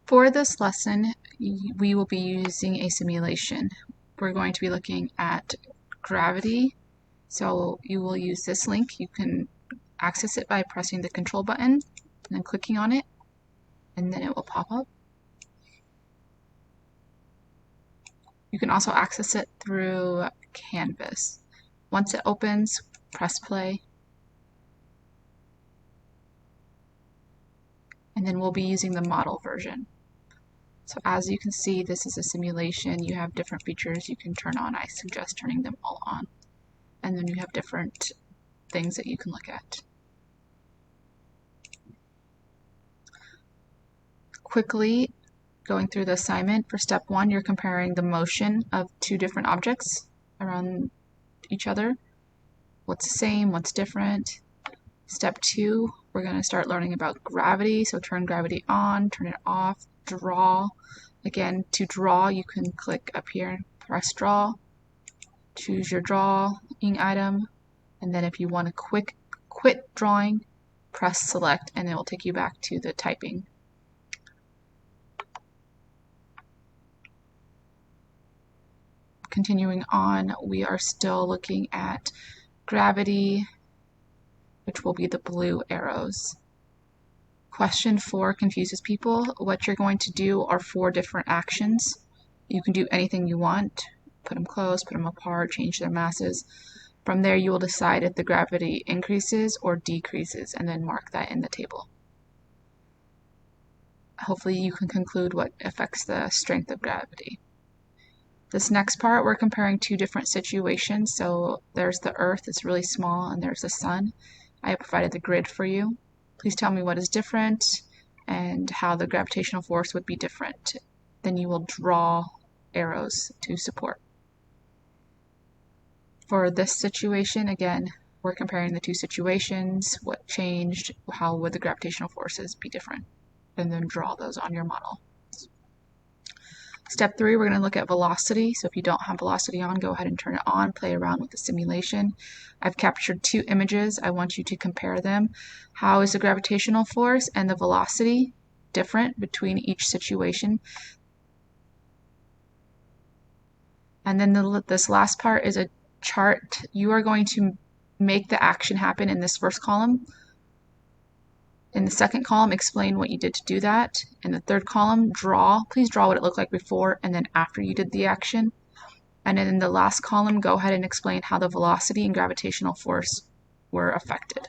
For this lesson, we will be using a simulation. We're going to be looking at gravity. So you will use this link. You can access it by pressing the control button and then clicking on it, and then it will pop up. You can also access it through Canvas. Once it opens, press play. And then we'll be using the model version. So as you can see, this is a simulation. You have different features you can turn on. I suggest turning them all on. And then you have different things that you can look at. Quickly going through the assignment, for step 1, you're comparing the motion of two different objects around each other. What's the same, what's different. Step 2, we're going to start learning about gravity. So turn gravity on, turn it off, draw. Again, to draw, you can click up here and press draw. Choose your drawing item. And then if you want to quit drawing, press select, and it will take you back to the typing. Continuing on, we are still looking at gravity, which will be the blue arrows. Question 4 confuses people. What you're going to do are 4 different actions. You can do anything you want. Put them close, put them apart, change their masses. From there, you will decide if the gravity increases or decreases, and then mark that in the table. Hopefully you can conclude what affects the strength of gravity. This next part, we're comparing 2 different situations. So there's the Earth, it's really small, and there's the sun. I have provided the grid for you. Please tell me what is different and how the gravitational force would be different. Then you will draw arrows to support. For this situation, again, we're comparing the 2 situations, what changed, how would the gravitational forces be different, and then draw those on your model. Step 3, we're going to look at velocity. So if you don't have velocity on, go ahead and turn it on, play around with the simulation. I've captured 2 images. I want you to compare them. How is the gravitational force and the velocity different between each situation? And then this last part is a chart. You are going to make the action happen in this first column. In the second column, explain what you did to do that. In the third column, draw. Please draw what it looked like before and then after you did the action. And then in the last column, go ahead and explain how the velocity and gravitational force were affected.